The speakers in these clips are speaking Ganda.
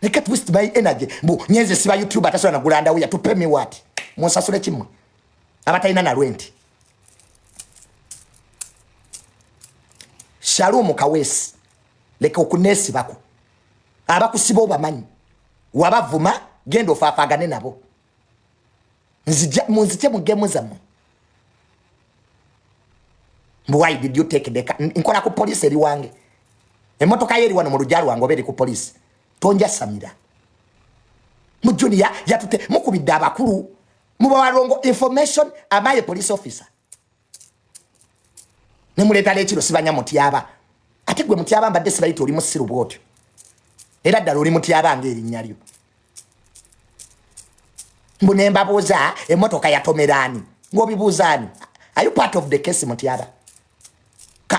I can't waste my energy. Mbu nyenze siba YouTube ataswa na gulanda uya tupe me what? Monsasule chimwe. Abataina na rent. Shalom Kaweesi. Leka okunesi bako. Abakusiba obamanyi. Wabavuma gendo fafagane nabo. Munzije mugemu zamu. Why did you take the car? Nkola ku police eri wange. Emotoka yeri wano mu rujalu wange oberi ku police. Tonja samira. Mu junior yatute mukubidde abakulu. Muba walongo information amaye police officer. Nemuleta lechiro sibanya mutiyaba. Ate gwe mutiyaba mbadde sibayita oli musiru bwotyo. Era ddala oli mutiyaba ngeri nyalyo. Mbunemba buza emotoka yatomerani. Ngobibuuzani. Are you part of the case mutiyaba?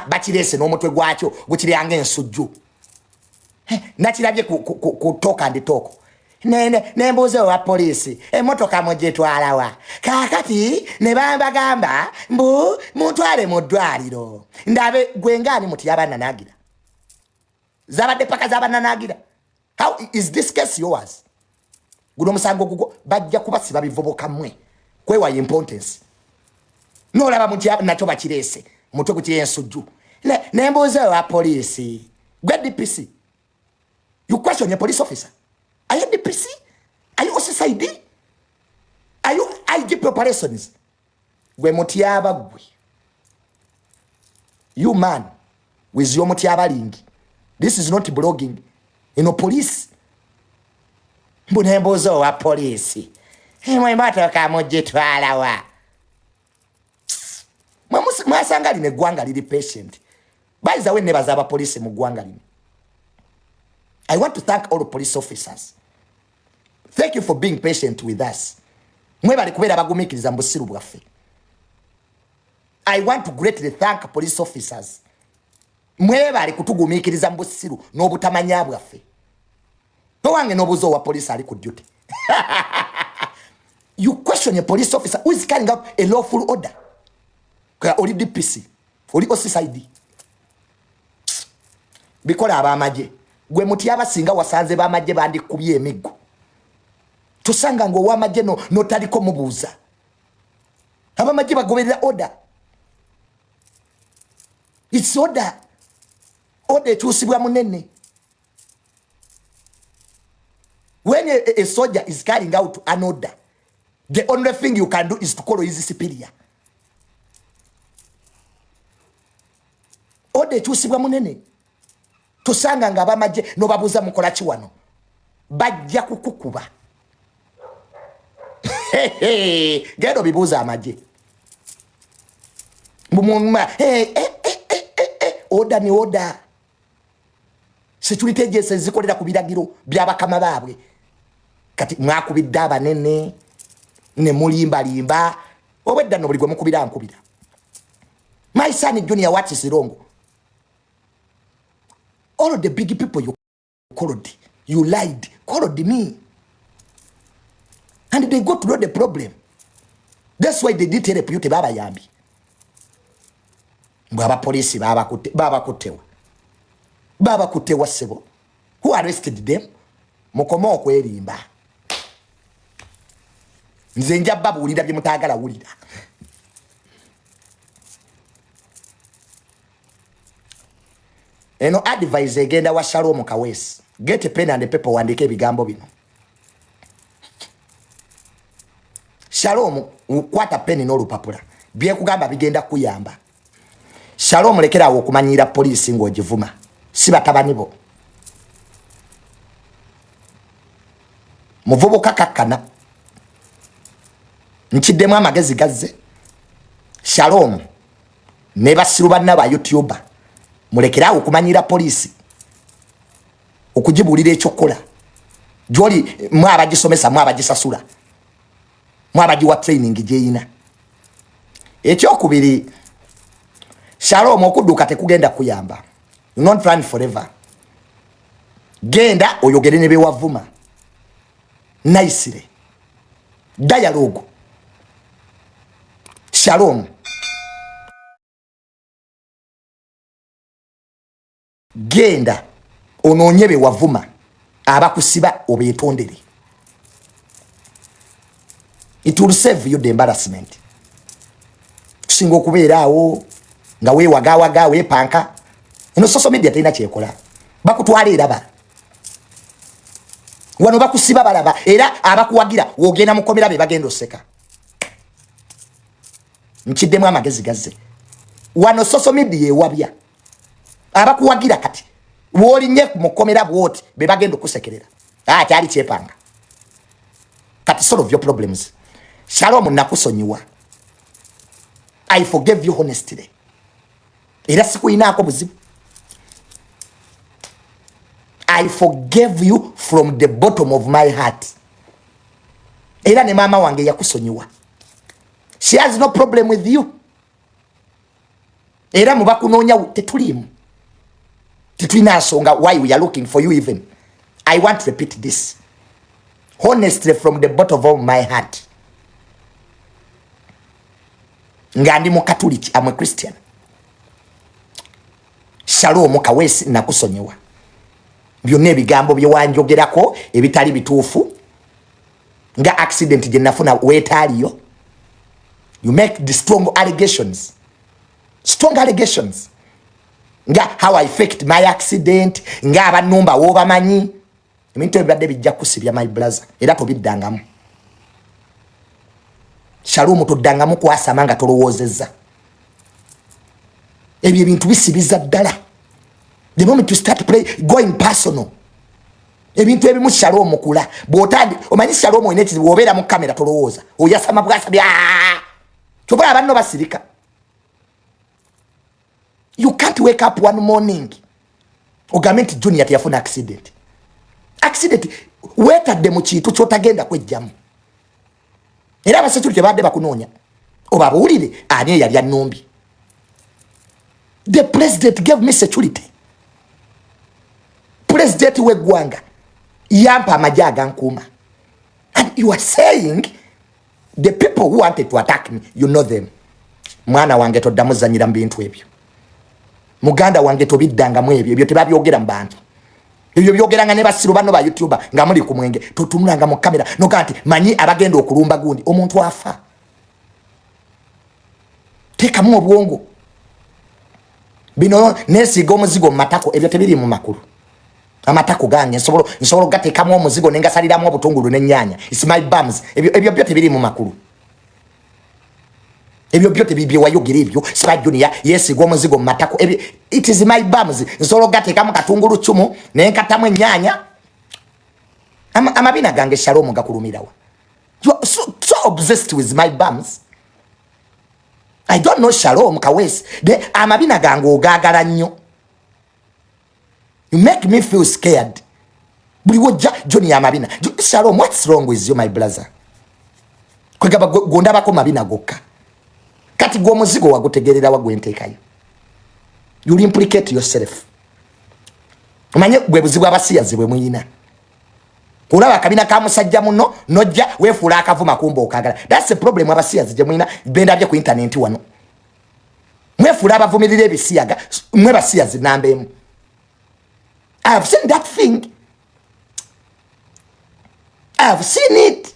Bachirese n'omutwe gwakyo gukiri yange ensujju. Nakirabye ku talk and talk. Nembuze wa police emotoka mujetwala wa. Kakati ne gamba mbu mutwale mu ddwaliro. Ndabe gwengani mutiyaba nanagira. Zabadde paka zabana nagira. How is this case yours? Guno musango gugo bajja kubasiba bivubuka mmwe. Kwewa importance. No laba mutiyaba nacho bachirese. Mutwe gukiri ensujju. Nembuze wa police. Gwe DPC. You question your police officer. Are you DPC? Are you OCSID? Are you IGP operations? Gwe mutiyaba gwe. You man with your mutiyaba lingi. This is not blogging. Police. Mbunembuzo wa police. Mwe matoka mujitwala wa. Mwasanga line gwanga lili patient. By the way, never zaba police mu gwanga line. I want to thank all the police officers. Thank you for being patient with us. Mwe bali kubera bagumikiriza mbusiru bwaffe. I want to greatly thank police officers. Mwe bali kutugumikiriza mbusiru n'obutamanya bwaffe. Towange n'obuzo wa police ali ku duty. You question a police officer who is carrying out a lawful order. Oli DPC, oli OCSID. Bikola abamaje. Gwe mutiyaba singa wasanze bamaje bandi kubye emiggo. Tusanga ngo wamaje no taliko mubuza. Abamaje bagoberera order. It's order. Order chusibwa munene. When a soldier is carrying out an order, the only thing you can do is to call his superior. Order chusibwa munene. Tusanga nga bamaje no babuza mukola kiwano. Bajja kukukuba. Gero bibuza amaje. Mbumuma order ni order. Security agencies zikolera kubiragiro byabakama babwe. Kati mwakubidde abanene ne mulimba limba obwedda no buligwe mukubira nkubira. My son Junior, what is wrong? All of the big people you called, you lied, called me. And they got to know the problem. That's why they did repute baba yambi. Baba police baba kutewa. Baba kutewa sebo. Who arrested them? Mukomo okwerimba. Nze nja babu ulida bye mutagala ulida. Eno advise agenda wa Shalom Kaweesi. Get a pen and a paper wandike ebigambo bino. Shalom kwata pen n'olupapula. Bye kugamba bigenda kuyamba. Shalom lekera okumanyira police ng'ogivuma. Si batabani bo. Muvubuka kakkana. Nkiddemu amagezi gazze. Shalom ne basiru banna ba YouTuber. Mulekera okumanyira police. Okujibulira ekyokola. Joli mwabagisomesa mwabagisasula. Mwabagiwa training jeina. Ekyokubiri Shalom okudduka tekugenda kuyamba. You not run forever. Genda oyogere ne bewavuma. Naisire. Dialogue. Shalom. Genda ononye bewavuma. abakusiba obetondere. It will save you the embarrassment. Kusinga okubeeraawo nga weewagawaga weepanka. Social media terina kyekola. Bakutwala eraba. Wano bakusiba balaba era abakuwagira wogenda mukomera be bagenda oseka. Nkiddemu amagezi gazze. Wano social media ewabya. Abakuwagira kati wolinye mukomera bwoti be bagenda okusekerera. Kyali kyepanga. Kati solve your problems. Shalom nakusonyiwa. I forgive you honestly. Era sikuinaako buzibu. I forgave you from the bottom of my heart. Era ne mama wange yakusonyiwa. She has no problem with you. Era mubakunoonya tetulimu. Tetulina nsonga why we are looking for you even. I want to repeat this. Honestly from the bottom of my heart. Nga ndi Mukatoliki, I'm a Christian. Shalom Kaweesi nakusonyiwa. Byonna ebigambo bye wanjogerako ebitali bituufu nga accident gye nafuna weetaaliyo. You make the strong allegations. Strong allegations. Nga how I faked my accident. Nga abanumba wobamanyi. Ebintu ebibadde bijja kusibya my brother. Era tobiddangamu. Shalom toddangamu kwasama nga tolowoozezza. Ebyo ebintu bisibiza ddala. The moment you start going personal. Ebintu ebimu Shalom kula. Bwotandi omanyi Shalom oyina ekizibu obeera mu kamera tolowooza. Oyasama bwasa bya. Chobola abanno basirika. You can't wake up one morning. Ogamenti Junior yafuna accident. Accident wetadde mu kintu kyotagenda kwejjamu. Era abasecurity badde bakunoonya. Obabuulire ani yali annumbi. The president gave me security. President w'eggwanga yampa amagye agankuuma. And you are saying the people who wanted to attack me, you know them. Mwana wange toddamu zanyira mu bintu ebyo. Muganda wange tobiddangamu ebyo. Ebyo tebabyogera mu bantu. Ebyo byogeranga ne basiru bano ba YouTuber nga muli ku mwenge. Totunulanga mu kamera. Nokanti manyi abagenda okulumba gundi. Omuntu afa. Tekamu obwongo. Bino nesiga omuzigo mu matako. Ebyo tebiri mu makulu. Amatako gange nsobolo gatekamu omuzigo nengasaliramu obutungulu n'ennyanya. It's my bums. Ebyo byote biri mu makulu. Ebyo byote bibye wayogera ebyo. Siba Junior yesiga omuzigo mu matako. It is my bums. Nsobolo gatekamu katungulu chumu nenkatamu ennyanya. Amabina gange Shalom gakulumirawa. You are so obsessed with my bums. I don't know Shalom Kaweesi. Amabina gange ogagala nnyo. You make me feel scared. Buliwoja Junior Mabina. Shalom, what's wrong with you, my brother? Kwegaba gondabako mabina gokka. Kati gwo muzigo wagutegerera wagwenteekayo. You implicate yourself. Omanye gwe buzibu abasiyazi bwe muyina. Olaba kabina ka musajja muno nojja wefuula akavuma kumba okagala. That's the problem abasiyazi gye muyina benda bye ku internet wano. Mwefuula abavumirira ebisiyaga mwe basiyazi nambemu. I have seen that thing. I have seen it.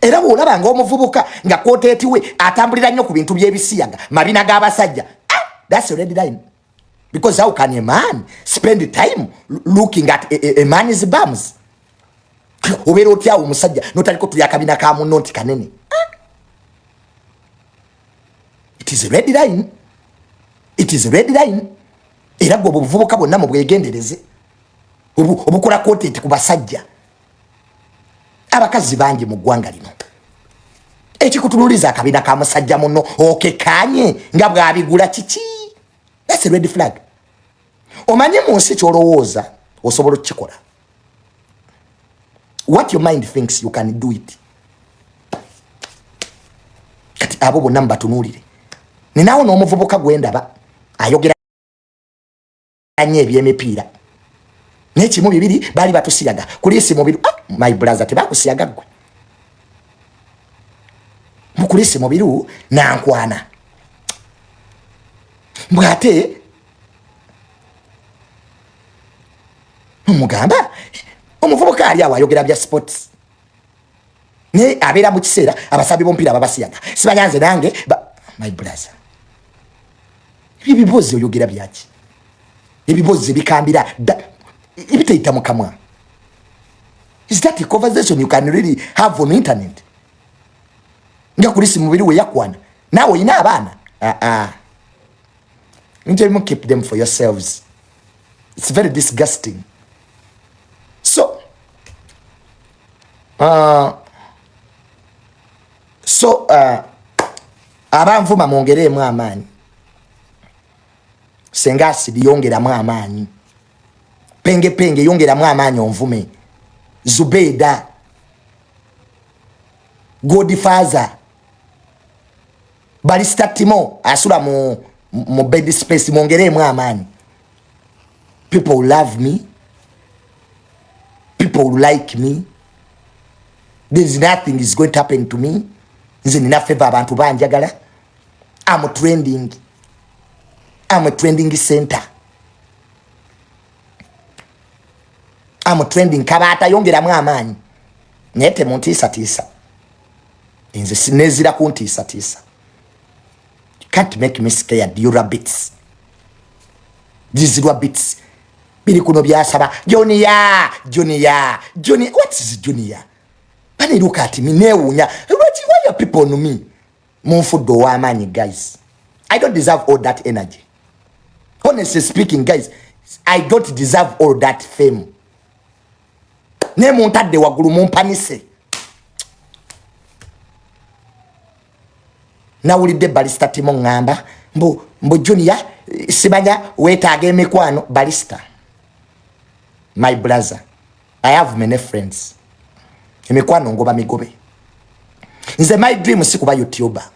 Era olaba nga omuvubuka nga koteetiwe atambulira nnyo ku bintu by'ebisiyaga mabina g'abasajja. That's a red line. Because how can a man spend time looking at a man's bums? Obeera otya omusajja notaliko tulya kabina ka munno nti kanene. It is a red line. It is a red line. Era gwo obuvubuka bwonna mu bwegendereze. Obukola content ku basajja. Abakazi bangi mu ggwanga lino. Ekikutunuliza akabina ka musajja muno okekanye nga bwabigula kiki. That's a red flag. Omanye mu nsi kyolowooza osobola okukikola. What your mind thinks you can do it. Kati abo bonna mbatunuulire. Ninaawo n'omuvubuka gwendaba ayogera anye eby'emipiira. N'ekimu bibiri bali batusiyaga. Kulisi mubiru. My brother tebakusiyaga gwe. Mukulisi mubiru nankwana. Mbwate mugamba omuvubuka ali awo ayogera bya sports ne abeera mu kiseera abasabi bompira babasiyaga sibanyanze nange my brother ebibozi oyogera byaki ebibozi bikambira ibitaita mu kamwa. Is that a conversation you can really have on internet? Nga kulisi mubiri we yakwana nawe ina abana you don't keep them for yourselves. It's very disgusting. So abanvuma mwongeremu amaanyi senga asidi yongeramu amaanyi penge yongeramu amaanyi onvume Zubedah Godfather Barista Timo asula mu bed space mwongeremu amaanyi. People will love me, people will like me, there's nothing is going to happen to me. Nze nina favor abantu banjagala. I'm trending center. I'm trending kabata yongeramu amaanyi nete muntiisa nze sinezira kuntiisa. You can't make me scared, you rabbits. These rabbits biri kuno byasaba Junior. What is Junior? Bani look at me newunya. Why are people on me? Munfudo wa amaanyi guys. I don't deserve all that energy. Honestly speaking guys, I don't deserve all that fame. Ne muntadde wagulu mumpanise. Nawulidde Barista Timo ngamba mbo Junior sibanya wetaaga emikwano Barista. My brother, I have many friends. Emikwano ngoba migobe. Nze my dream si kuba YouTuber.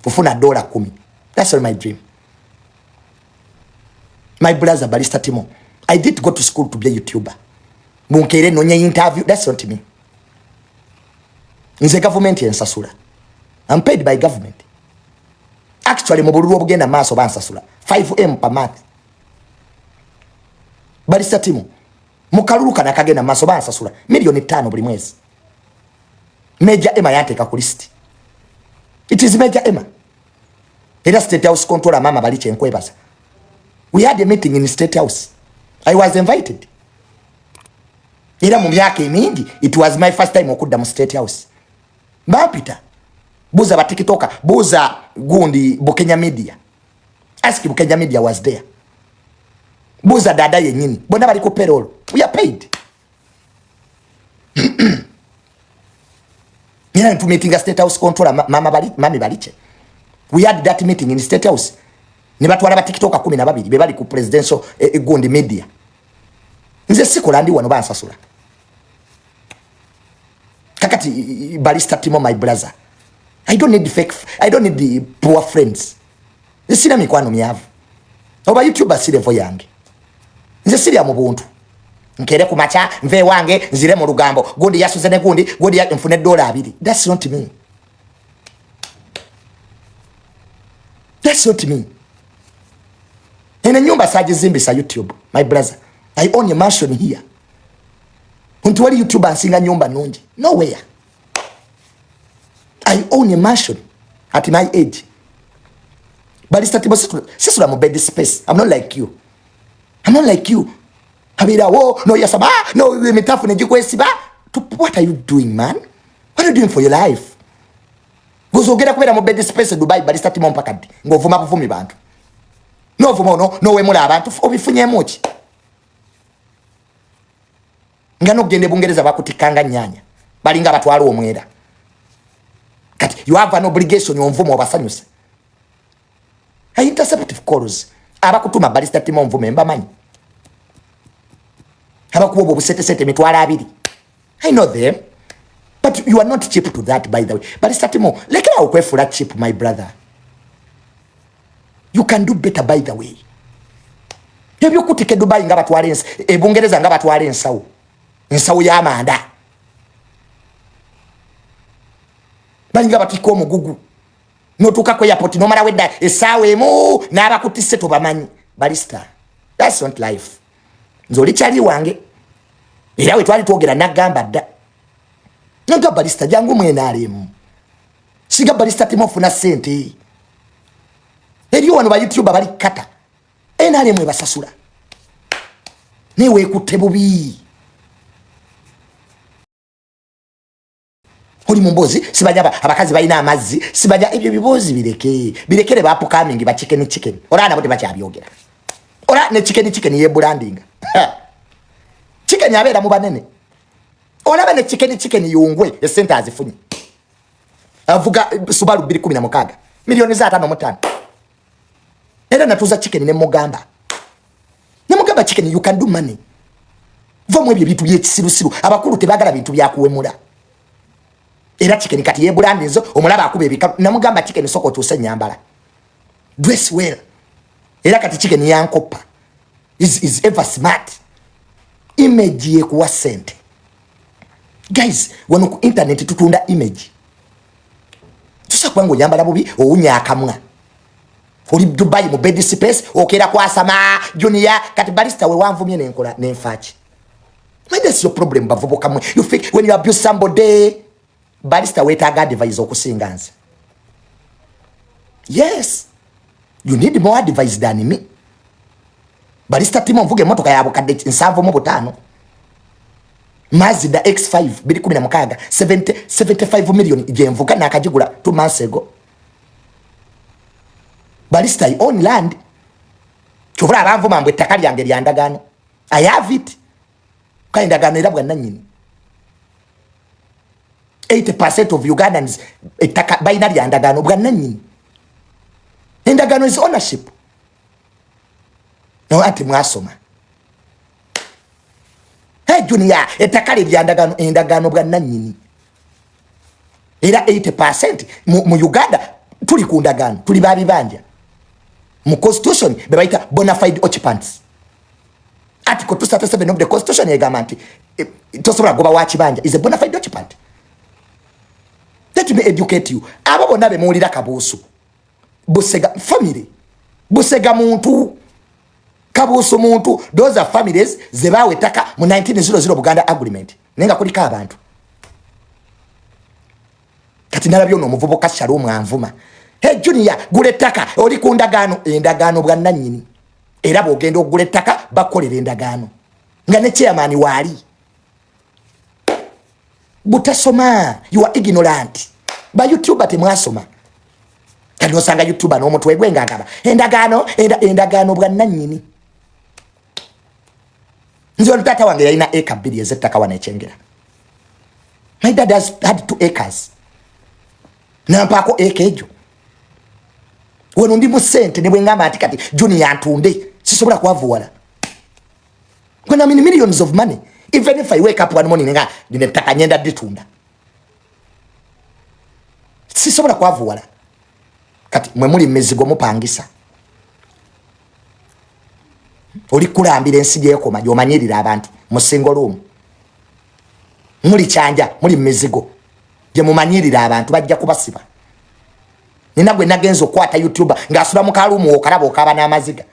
Kufuna $10. That's all my dream. My brother Barista Timo, I did go to school to be a YouTuber. Munkere nonye interview, that's not me. Nze government yensasula. I'm paid by government. Actually, mubululu obugenda maaso bansasula 5M per month. Barista Timo, mukalulu kana kagenda maaso bansasula $5,000,000 buli mwezi. Major Emma yanteka ku list. It is Major Emma. Era State House controller mama Baliche Nkwebaza. We had a meeting in State House. I was invited. Era mu myaka mingi, it was my first time okudda mu State House. Mbapita. Buza batikitoka, buza gundi Bukenya Media. Ask Bukenya Media was there. Buza dada yenyini. Bona bali ku payroll. We are paid. Nina ntu meeting a State House controller mami Baliche. We had that meeting in State House. Ni batwala batikitoka 12 be bali ku presidential gundi media. Nze sikola ndi wano bansasula. Kakati Barista Timo my brother. I don't need the poor friends. Nze sina mikwano miyavu. Oba YouTuber sire vo yange. Nze siri amubuntu. Nkere ku macha nve wange nzire mu lugambo. Gundi yasuze ne gundi ya mfune $2. That's not me. That's not me. Ene nyumba sajizimbisa YouTube, my brother. I own a mansion here. Untuwali YouTuber nsinga nyumba nungi. Nowhere. I own a mansion at my age. Barista Timo sisula mu bed space. I'm not like you. Habira wo no yasaba no mitafu nejikwesiba. What are you doing, man? What are you doing for your life? Gozogera kubera mu bed space Dubai Barista Timo mpakadi. Ngovuma kuvumi bantu. No vuma no wemula abantu obifunye mochi. Ngano gende bungereza bakutikanga nyanya. Balinga batwala omwera. Kati you have an obligation yonvumo obasanyuse. I interceptive calls. Abakutuma Barista Timo mvume mbamanyi. Abakubo busete mitwala 2. I know them. But you are not cheap to that, by the way. Barista Timo, lekera okwefula cheap, my brother. You can do better, by the way. Yebyo kutike Dubai nga batwala ensa, ebungereza nga batwala ensawo. Ensawo ya amanda. Balinga batiko omugugu. Notuka ko airport no mara wedda esawe emu n'abakutisse tobamanyi. Barista. That's not life. Nzoli chali wange. Era we twali twogera nagamba dda. Nga balista jangu mwena alimu. Siga balista timofuna sente. Eriyo wano ba YouTube bali kata. Ena alimu ebasasula. Niwe kutebubi. Oli mumbozi sibajaba abakazi balina amazzi sibaja ebyo bibozi birekere bapo coming ba chicken ora na bote bachabyogera ora ne chicken ye branding chicken yabera mu banene ora bane chicken yungwe e center azifunye avuga Subaru 216 milioni za 5 era natuza chicken ne mugamba chicken you can do money vomwe ebyo bitu byekisirusiru abakulu tebagala bintu byakuwemula. Era chicken kati ye brandinzo omulaba akubebika namugamba chicken soko tuse nyambala dress well. Era kati chicken yankopa is ever smart image ye kuwa sente. Guys wano ku internet tutunda image tusa kwangu nyambala bubi ounya akamwa oli Dubai mu bed space okera kwa sama junior kati barista we wanvumye nenkola nenfachi. That's your problem bavubo kamwe. You think when you abuse somebody barista wetaga advice okusinganza. Yes. You need more advice than me. Barista timo mvuge motoka yabo kadde nsanvu mu butano. Mazda X5 216 75 million je mvuga nakajigula 2 months ago. Barista I own land. Chovura abanvu mambo etaka lyange lyandagano. I have it. Kaindagano irabwa nanyini. 80% of Ugandans etaka binary andagano bwa nanyini. Endagano is ownership. No ati mwasoma. Hey junior etaka lyandagano endagano bwa nanyini. Era 80% mu Uganda tuli kundagano tuli babibanja. Mu constitution bebaita bona fide occupants. Article 237 of the constitution yegamanti tosobola goba wachibanja is a bona fide occupant. Let me educate you. Abo bonna be muulira kabuusu. Busega family. Busega muntu. Kabuusu muntu. Those are families zebawe taka mu 1900 Buganda agreement. Nenga kulika abantu. Kati nalabyo no muvubuka Shalom anvuma. Hey junior gule taka oli kundagano endagano bwa nanyini. Era bogenda ogule taka bakolera endagano. Nga ne chairman wali. Butasoma, you are ignorant. Ba YouTuber temwasoma. Kano sanga YouTuber no mutwe gwenga akaba. Endagano bwa nanyini. Nzo ntata wange yaina eka 2 ezettaka wanechengera. My dad had 2 acres. Nampako eka ejo. Wono ndi mu sente ne bwengamba ati kati junior antunde sisobola kwavuwala. When I'm in millions of money. Even if I wake up one morning nga ninetaka nyenda ditunda. Sisobola kwavuwala. Kati mwe muli mezigo mupangisa. Oli kulambira ensije ekoma gyomanyirira abantu mu single room. Muli chanja muli mezigo gye mumanyirira abantu bajja kubasiba. Nina gwe nagenzo kwata YouTuber ngasula mu kalumu okalaba okaba n'amaziga.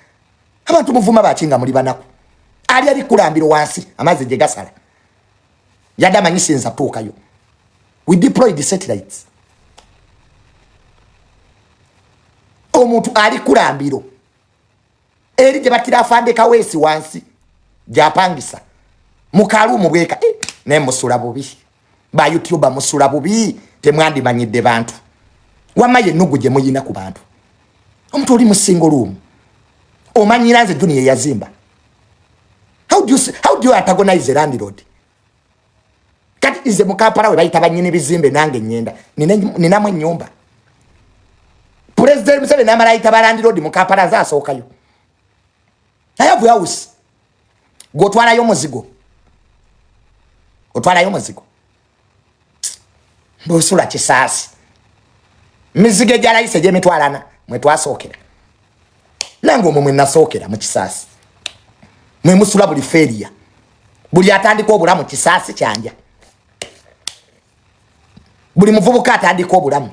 Abantu muvuma bachinga muli banako. Ali kulambiro wansi amazi je gasala. Yada manyisinza tukayo. We deployed the satellites. Omuntu ali kulambiro. Eri je batira afande Kaweesi wansi. Japangisa. Mukalu mubweka ne musula bubi. Ba YouTuber musula bubi temwandi manyide bantu. Wamaye nugu je muyina ku bantu. Omuntu oli mu single room. Omanyiranze dunia yazimba. How do you antagonize the landlord? Kati ize mukapara we bayita banyine bizimbe nange nyenda. Ninamwe nyumba. President Museveni namalaita ba landlord mukapara za sokayo. I have house. Go twala yo muzigo. Otwala yo muzigo. Bosula kisasi. Mizige jala ise je mitwalana mwe twasokera. Nango mwe nasokera mu kisasi. Mwe musula buli feria. Buli atandika obulamu kisasi kyanja. Buli muvubuka atandika obulamu.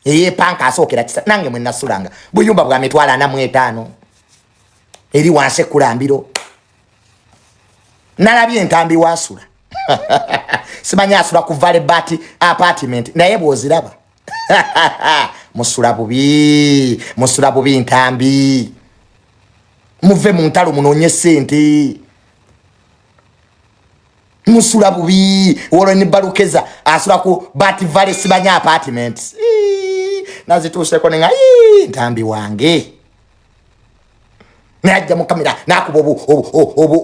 Eye panka asokera kisasi. Nange mwe nasulanga. Buyumba bwa mitwala na mu 5. Eri wanse kulambiro. nalabye entambi wasula simanya asula ku Valley Bati apartment naye bwoziraba musula bubi ntambi muve mu ntalo munonye sente musula bubi wolo ni balukeza asula ku Bati Valley simanya apartment nazituse ko nenga ntambi wange najja mu kamera nakuba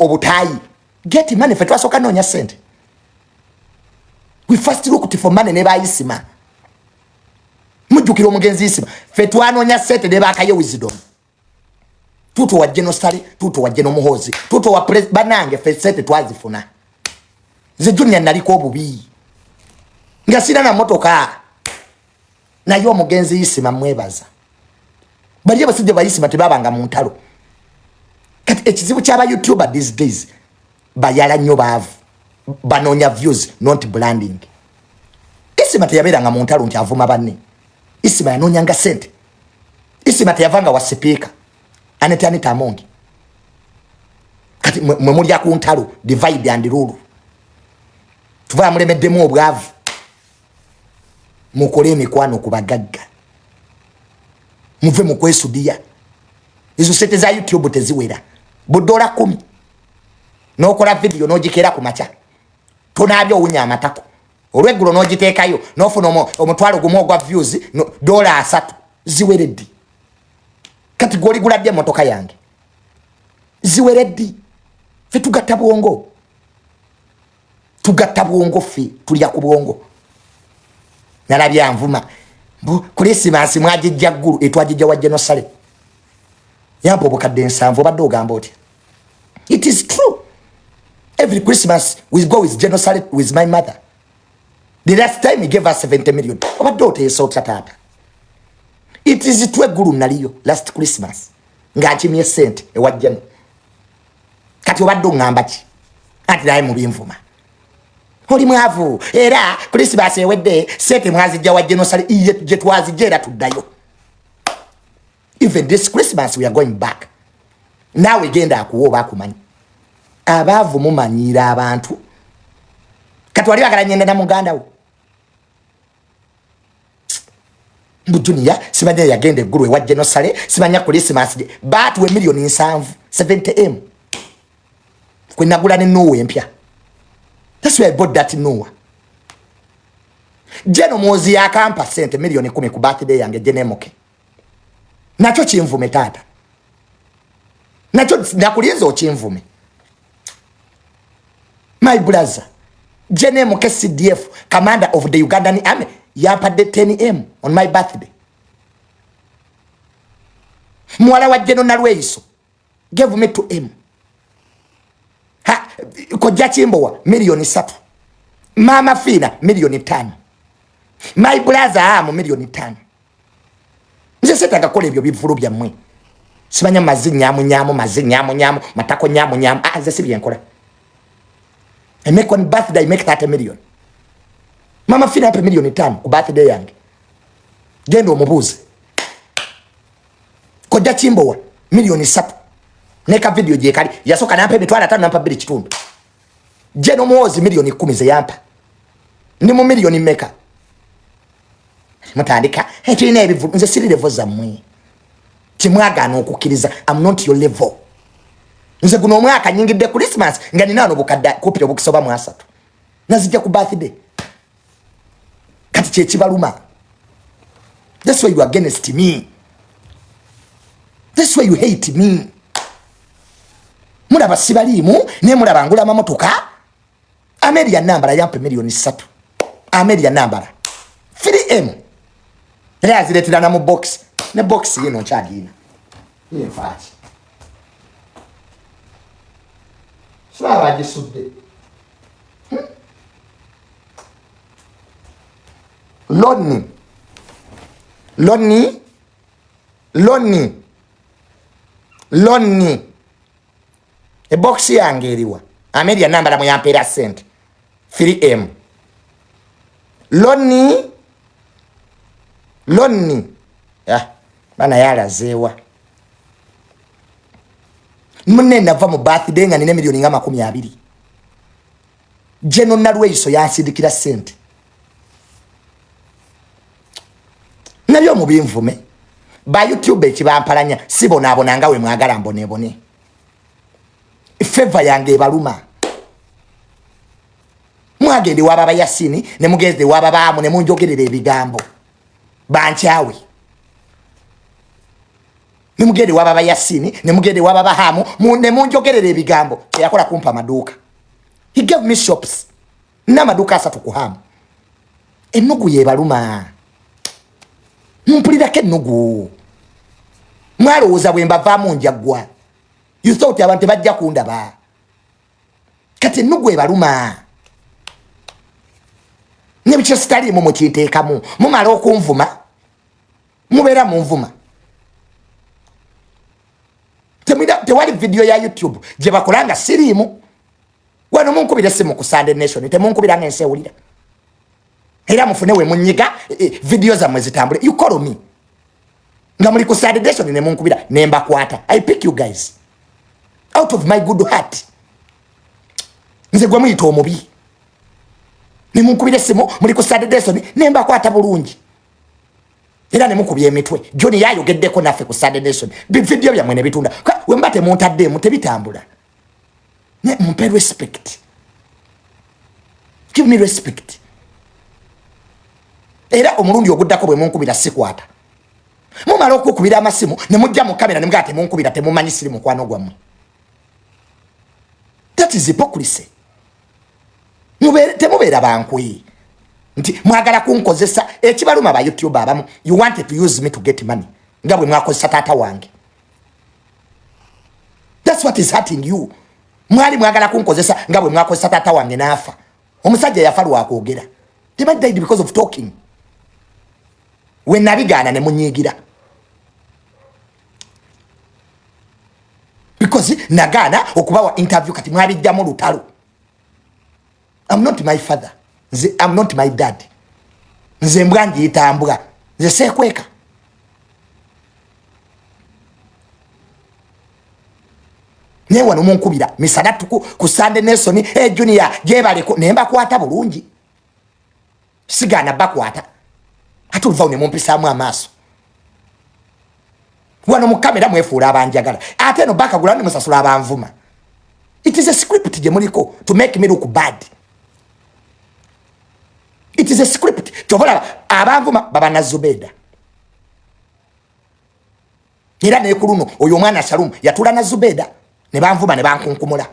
obutayi get money fe twasoka nonya sente. We first look for money ne bayisima mujukira omugenzi isima fe twanonya sente ne bakaye wisdom tuto wa genocide tuto wa genomuhozi tuto wa banange fe sente twazifuna ze dunya naliko obubi ngasira na motoka na yo omugenzi isima mwebaza bali abasije bayisima tebabanga mu ntalo kati ekizibu kyaba YouTuber these days bayala nnyo baavu banonya views not branding. Isima teyabera mu ntalo nti avuma banne. Isima yanonya nga sente. Isima teyavanga wa speaker anetani tamongi kati mwe muri ku ntalo divide and rule tuva mulemeddemu obwavu mukole emikwano kubagagga muve mu kwesudia izo sente za YouTube teziwera $10 nokola video nojikera ku macha tonabyo unya amatako olwegulo nojiteekayo nofuna omutwalo gumu ogwa views $3 ziwereddi kati goli guladde motoka yange ziwereddi fe tugatta bwongo fe tulya ku bwongo nalabya nvuma Christmas mwajijja ggulu etwajijja wa genocide yambo bukadde nsanvu badde ogamba oti it is true. Every Christmas we go with genocide with my mother. The last time he gave us 70 million. Our daughter is so tata. It is to a guru naliyo last Christmas. Ngachi me sent e wajjano. Kati obadde ngamba ki? Ati naye mu binvuma. Oli mwavu era Christmas ewedde sente mwazijja wa genocide je twazijera tuddayo. Even this Christmas we are going back. Now we genda akuwoba akumanyi. Abavu mumanyira abantu kati wali bagala nyenda na muganda wo mbudunia simanya yagende guru wa genocide simanya Christmas batu we milioni 70M kwenagula ne Noah empya. That's why I bought that Noah. Jeno mozi ya kampa sente milioni 10 ku birthday yange jenemoke nacho chimvume tata nacho nakulienza ochimvume. My brother, General CDF, commander of the Ugandan army, yampadde 10M on my birthday. Mwala wa General Nalweiso gave me 2M. Koja Chimbowa milioni 3. Mama Fina milioni 5. My brother Amo milioni 5. Nze seta ngakole ebyo bivulu bya mmwe. Simanya mazinyamu matako nyamu nze sibi enkola. I make one birthday, I make 30 million. Mama Fina ape milioni 5 ku birthday yange. Gendo omubuze. Koja Chimbowa milioni 3. Neka video je kali yasoka nampa emitwala 5 nampa 2 kitundu. Jeno muozi milioni 10 ze yampa. Ni mu milioni meka. Mutandika tulina ebivu nze siri level za mmwe. Kimwagana okukiriza I'm not your level. Nze guno omwaka nyingidde Christmas nga ninano bukadda kupira bukisoba mu 3 nazijja ku birthday kati kye kibaluma. That's why you are against me. That's why you hate me. Mulaba sibalimu ne mulaba ngula mamotoka Ameria nambara yampe milioni 3. Ameria nambara 3M yaziretira na mu box ne box yino nkyagina ye fachi Slava jisudde. Lonni. E box yange eriwa. Ameria nambala mu yampera cent. 3M. Lonni. Bana yalazeewa. Munne nava mu birthday nga nine milioni nga 20. Jeno Nalweiso yansindikira sente. Nabyo mubinvume. Ba YouTube ekibampalanya sibonabona nga we mwagala mbonebone. Favor yange baluma. Mwagende wababa Yasini ne mugeze wababa amu ne munjogerere ebigambo. Banchawe. Ne mugende wababa Yasini ne mugende wababa hamu ne munjogerere ebigambo. Yakola kumpa maduka. He gave me shops. Na maduka asatu ku hamu. Enugu ye baluma. Mpulira ke nugu. Mwalowooza bwe mbavaamu njagwa. You thought abantu bajja kundaba. Kati nugu ebaluma. Nebikyo sitali mu mukiteekamu. Mumala okunvuma. Mubeera mu nvuma. Tewali video ya YouTube gye bakolanga siriimu. Wano munkubira simu ku Sunday Nation. Temunkubira ngense ewulira. Era mufune we munyiga video zammwe zitambule. You call me. Nga muli ku Sunday Nation ne munkubira ne mbakwata. I pick you guys. Out of my good heart. Nze gwe muyita omubi. Ne munkubira simu muli ku Sunday Nation ne mbakwata bulungi. Era ne mukubye emitwe. John yayogeddeko naffe ku Sunday Nation. Video byamwe ne bitunda. We mbate muntadde mu tebitambula. Ne mumpe respect. Give me respect. Era omulundi oguddako bwe munkubira sikwata. Mumala okukubira amasimu ne mujja mu kamera ne mugate munkubira temumanyi siri mukwano gwammwe. That is hypocrisy. Temubeera bankwi. Nti mwagala kunkozesa ekibaluma ba YouTube abamu. You wanted to use me to get money. Nga bwe mwakozesa taata wange. That's what is hurting you. Mwali mwagala kunkozesa nga bwe mwakozesa taata wange n'afa. Omusajja yafa lwakwogera. They might died because of talking. When nabigana ne munyigira. Because nagana okubawa interview kati mwabijjamu lutalo. I'm not my father. I'm not my dad. Nze mbwanji itambula. Nze sekweka. Ne wano munkubira misadatu ku Sunday Nation Junior jebaleko nemba kwata bulungi. Sigana bakwata. Atuva ne mumpisamu amaso. Wano mu kamera mwefuula abanjagala. Ate no bakagula ne musasula abanvuma. It is a script je muliko to make me look bad. It is a script. Chobola abanvuma baba na Zubedah. Era ne kuluno oyo mwana Shalom yatula na Zubedah ne banvuma ne bankunkumula.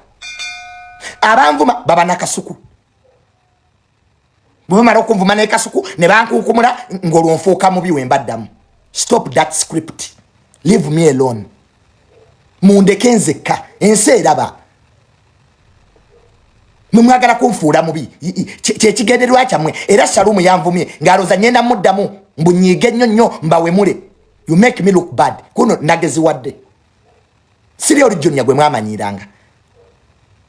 Abanvuma baba na Kasuku. Bumara okunvuma ne Kasuku ne bankunkumula ngolonfuuka mubi wembaddamu. Stop that script. Leave me alone. Mundeke nzekka ensi eraba. Mumwagala kunfuula mubi. Kyekigendererwa kyammwe era Shalom yanvumye ngaloza nyenda muddamu mbunyiige nnyo mbawemule. You make me look bad. Kuno nagezi wadde. Siri original yagwe mwamanyiranga.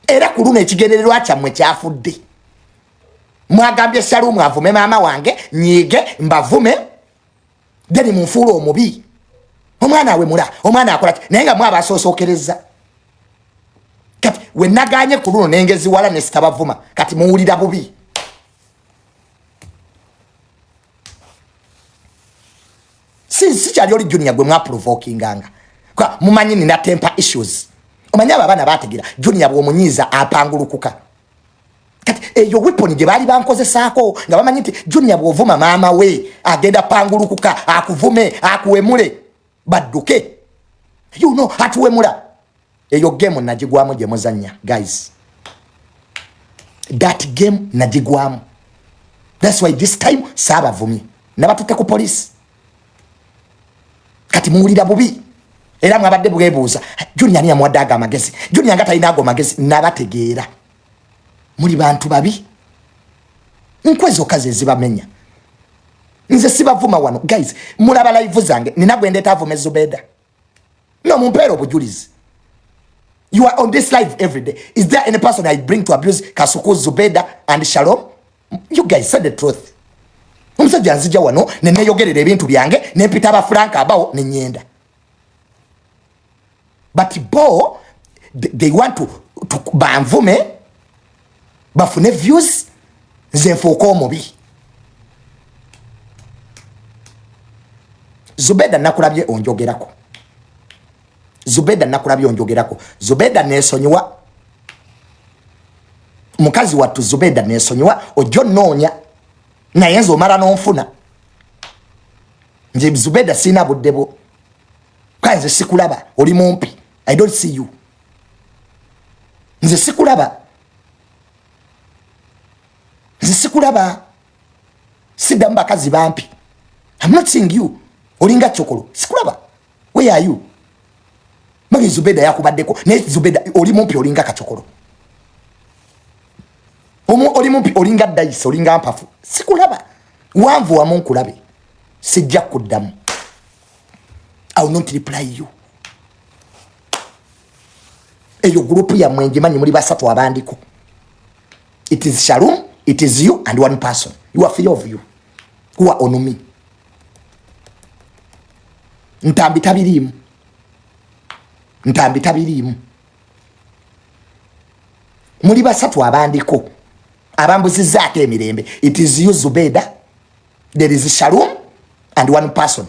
Era kuluna ekigendererwa kyammwe kyafudde. Mwagambye Shalom avume mama wange nyiige mbavume deni munfuulo omubi. Omwana we mula, omwana akola naye nga mwabasoosokereza. Kati we naganye ku luno nengezi wala ne sitabavuma kati muwulira bubi. Si kyali oli Junior gwe mwa provokinganga. Kwa mumanyi nina temper issues. Omanya abana bategira Junior bwo munyiza apangulukuka. Kati eyo weapon gye bali bankozesaako nga bamanyi nti Junior bwovuma mama we agenda pangulukuka akuvume akuwemule badduke. You know atuwemula. Eyo game najigwamu gye muzanya guys. That game najigwamu. That's why this time saba vumi nabatuke ku police. Kati muwulira bubi. Era mwabadde bwebuuza Junior ni amwadaga amagezi. Junior ngata inago magezi nabategeera. Muri bantu babi. Nkwezo kazi zibamenya. Nze sibavuma wano guys. Mulaba live zange ninagwendeta avume Zubedah. No mumpero bujulizi. You are on this live every day. Is there any person I bring to abuse Kasuku, Zubedah and Shalom? You guys said the truth. Umusajja nzija wano nene yogerera ebintu byange ne mpita aba Frank abawo ne nyenda. But they want to banvume bafune views nze nfuuka omubi. Zubedah nakulabye onjogerako. Zubedah nakulabye onjogerako. Zubedah nesonyiwa. Mukazi wattu Zubedah nesonyiwa ojo noonya naye nze omala n'onfuna. Nje Zubedah sina buddebo. Nze sikulaba oli mumpi. I don't see you. Nze sikulaba. Nze sikulaba. Sidda mbakazi bampi. I'm not seeing you. Olinga chokolo. Sikulaba. Where are you? Magi Zubedah yakubaddeko. Ne Zubedah oli mumpi olinga kachokolo. Oli mumpi olinga dayisi olinga mpafu. Sikulaba. Wanvu wa munkulabe. Sijja kuddamu. I will not reply you. Eyo group ya mwenje manyi muri basatu abandiko. It is Shalom, it is you and one person. You are three of you who are on me. Ntambi tabirimu. Muri basatu abandiko. Abambuziza ate emirembe. It is you Zubedah. There is Shalom and one person.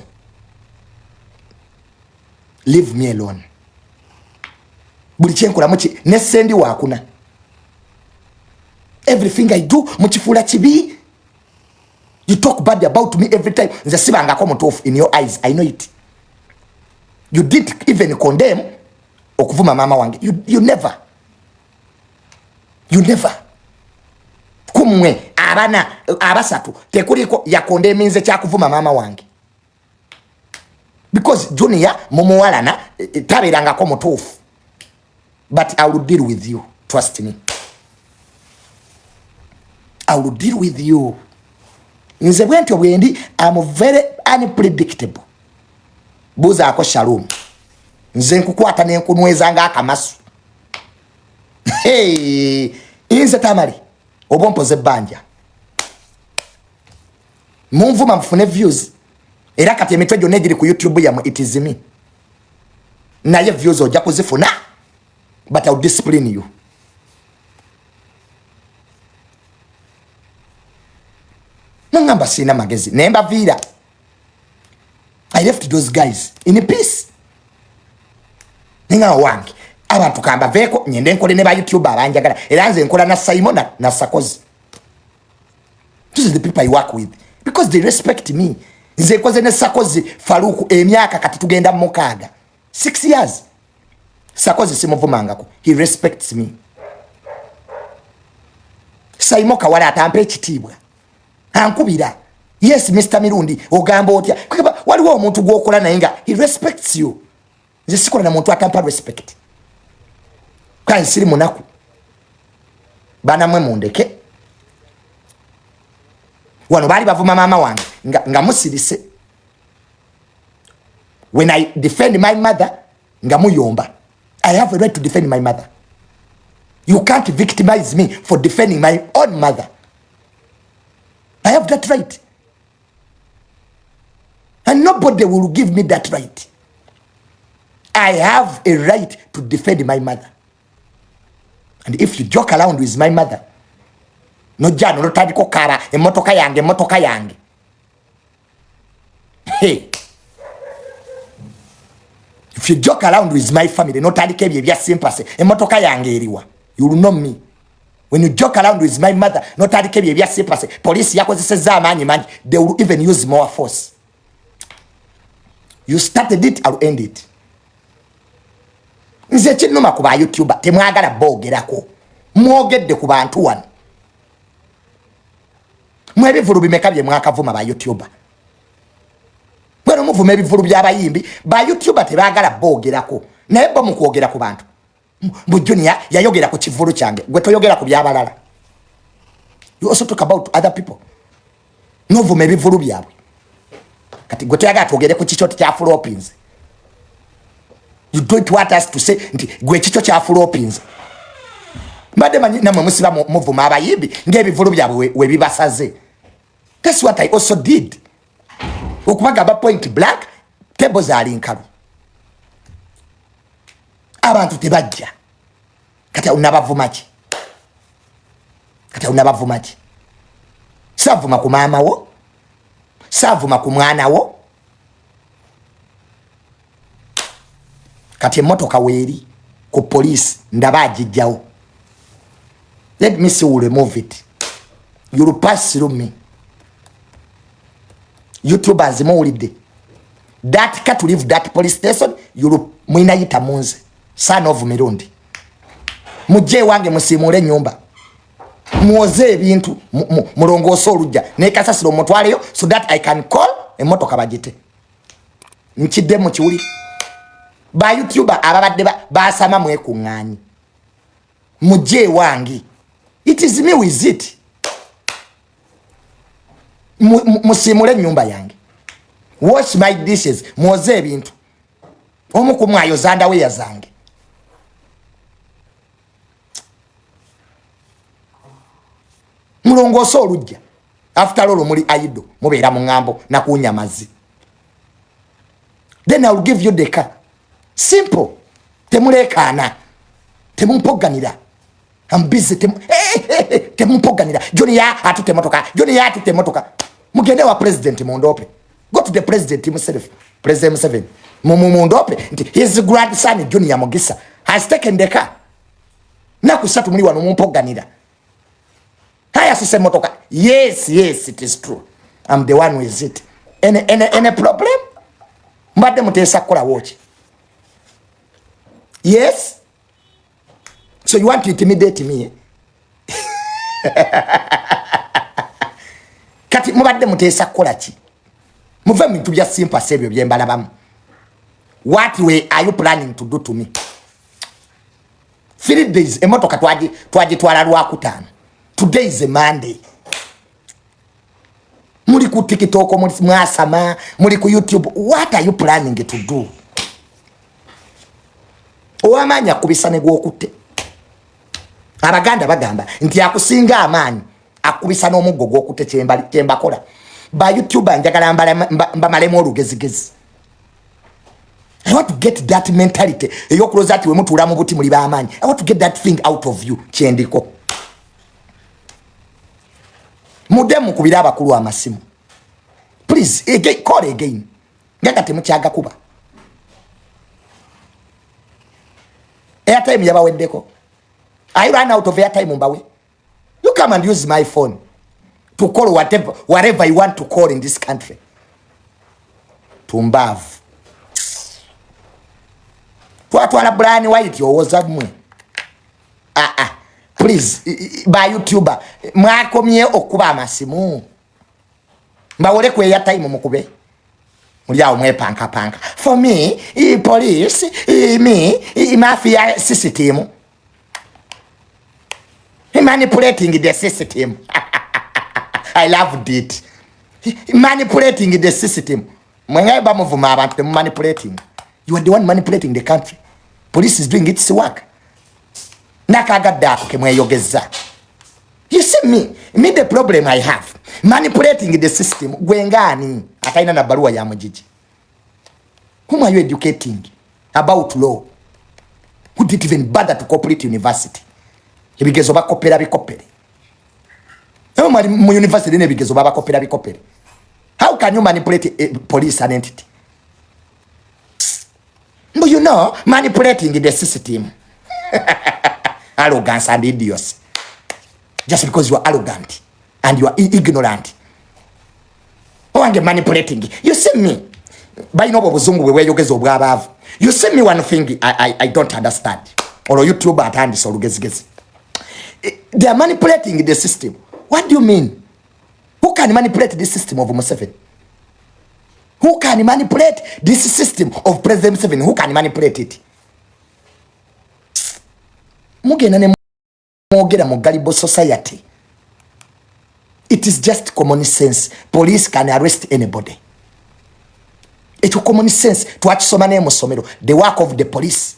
Leave me alone. Buli kyenkola muki nesendi wakuna. Everything I do mukifula kibi. You talk bad about me every time. Nze sibanga ko mutofu in your eyes. I know it. You didn't even condemn okuvuma mama wange. You never. You never. Kumwe abana abasatu tekuliko ya condemn nze kya kuvuma mama wange. Because Junior mumuwalana tabiranga ko mutofu. But I will deal with you. Trust me. I will deal with you. Nze bwenti obwendi, I'm very unpredictable. Buza ako Shalom. Nze nkukwata nenkunweza nga akamasu. Hey, inze Tamale. Obompoze banja. Mumvuma mfune views. Era kati emitwe gyonna giri ku YouTube yamu it is me. Naye views ojja kuzifuna. But I'll discipline you. Nangamba sina magezi. Nemba vira. I left those guys in peace. Ninga wangi. Abantu kamba veko nyende nkole ne ba YouTube abanjagala. Era nze nkola na Simon na Sakozi. These are the people I work with because they respect me. Nze koze ne Sakozi Faruku emyaka kati tugenda mukaaga. 6 years. Sakozi simuvumangako. He respects me. Saimoka wala atampe ekitibwa. Ankubira. Yes, Mr. Mirundi. Ogamba otya. Kuba waliwo omuntu gwokola naye nga he respects you. Nze sikola na muntu atampa respect. Kwa nsiri munaku. Bana mwe mundeke. Wano bali bavuma mama wange nga musirise. When I defend my mother nga muyomba. I have a right to defend my mother. You can't victimize me for defending my own mother. I have that right. And nobody will give me that right. I have a right to defend my mother. And if you joke around with my mother, no jano no tadiko kara emotoka yange. Hey. If you joke around with my family, no tadike bya sympathy, emotoka yange eriwa. You will know me. When you joke around with my mother, no tadike bya sympathy, police yako ziseza amanyi manyi, they will even use more force. You started it, I'll end it. Nze kinuma kuba YouTuber temwagala bogerako. Mwogedde ku bantu wano. Mwebivulu bimekabye mwakavuma ba YouTuber. Bwero muvuma ebivulu by'abayimbi ba YouTuber tebagala bogerako. Naye bo mukwogera ku bantu. Mu Junior yayogera ku kivulu kyange. Gwe toyogera ku byabalala. You also talk about other people. No vuma ebivulu byabwe. Kati gwe toyagala twogere ku kichoti kya Philippines. You don't want us to say nti gwe kicho kya Philippines. Mbade namwe musiba muvuma abayimbi ng'ebivulu byabwe we bibasaze. That's what I also did. Okubaga ba point black tables ali nkalu. Abantu tebajja. Kati unabavuma ki? kati unabavuma ki savuma ku mama wo savuma ku mwana wo kati emotoka weeri ku police ndaba ajijjawo. Let me see who remove it. You'll pass through me. YouTubers mawulidde. That cat to leave that police station, you'll mwina yita munze. Son of Mirundi. Mujje wange musimule nyumba. Muoze ebintu mulongoso olujja. Nekasasiro mutwaleyo so that I can call emotoka bagite. Nchidde mu kiwuli. Ba YouTuber ababadde basama mwekunganye. Mujje wange. It is me with it. Musimule nyumba yange. Wash my dishes. Muoze ebintu. Omukumwayo zanda we yazange. Mulongoso olujja. After all muli aido. Mubeera mu ngambo na kunyamazi. Then I will give you the car. Simple. Temulekana. Temumpoganira. I'm busy. Temumpoganira. Joni ya atute motoka. Joni ya atute motoka. Mugende wa president mondope. Go to the president himself. President Museveni. Mondope. His grandson Joni ya Mogisa has taken the car. Na kusatu muli wanu mumpoganira. Haya sise motoka. Yes, it is true. I'm the one with it. Any problem? Mbade mutesa kola watch. Yes? So you want to intimidate me? Kati mubadde mutesa kola ki? Muve bintu bya sympathy ebyo byembalabamu. What way are you planning to do to me? 3 days emotoka twagitwala lwakutaano. Today is a Monday. Muli ku TikTok, muli mwasama, muli ku YouTube. What are you planning to do? Owamanya kubisane gw'okutte. Abaganda bagamba nti akusinga amaanyi akubisa n'omuggo gw'okutte kyembakola. Ba YouTuber njagala mbamalemu olugezigezi. I want to get that mentality. Eyokuloza ati we mutuula mu buti muli b'amaanyi. I want to get that thing out of you. Kyendiko. Mudemu kubira abakulu amasimu. Please, call again. Ngaka temukyaga kuba. Airtime yabaweddeko. I ran out of airtime mbawe. You come and use my phone to call whatever you want to call in this country. Tumbavu. Twatwala Brian White yowoza mwe. Please, by YouTuber, mwakomye okuba amasimu. Mbawole ku airtime mukube. Mulyawo mwepanka. For me, police, mafia system. Manipulating the system. I loved it. Manipulating the system. Mwenga muvuma abantu manipulating. You are the one manipulating the country. Police is doing its work. Nakagadako kemweyogeza. You see me the problem I have. Manipulating the system. Gwengani ataina na barua ya mjiji. Whom are you educating about law? Who didn't even bother to complete university? Ebigezo bakopera bikopere. Mu university ne bigezo bakopera bikopere. How can you manipulate a police an entity? But you know, manipulating the system. Arrogance and idiocy. Just because you are arrogant and you are ignorant. Oh, and manipulating. You see me. By no buzungu we yogezo bwabavu. You see me one thing I don't understand. Or YouTube at hand so lugezigezi. They are manipulating the system. What do you mean? Who can manipulate the system of Museveni? Who can manipulate this system of President Museveni? Who can manipulate it? Mugena ne mogera mu Galibo society. It is just common sense. Police can arrest anybody. It's common sense. Twakisoma ne musomero. The work of the police.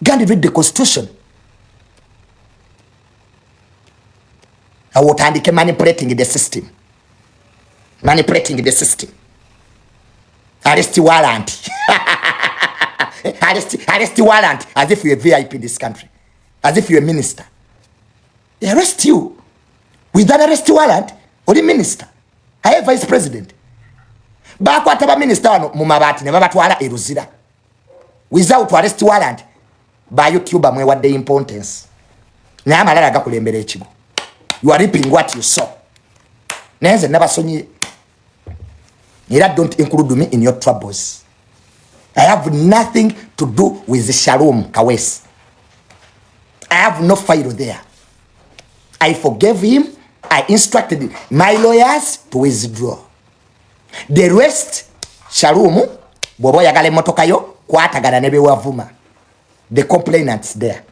Go and read the constitution. Awotandike manipulating the system. Manipulating the system. Arrest warrant. Arrest warrant as if you're a VIP in this country. As if you're a minister. They arrest you with an arrest warrant. Oli minister. Aye vice president. Bakwata ba minister wano mu mabati ne babatwala e Luzira. Without arrest warrant. Ba YouTuber mwe wadde importance. Na amalala gakulembera ekigo. You are reaping what you sow. Nenze nabasonyi. Era don't include me in your troubles. I have nothing to do with Shalom Kaweesi. I have no file there. I forgave him. I instructed my lawyers to withdraw. The rest, Shalom, bobo yagale motoka yo, kwatagana nebe wavuma. The complainants there.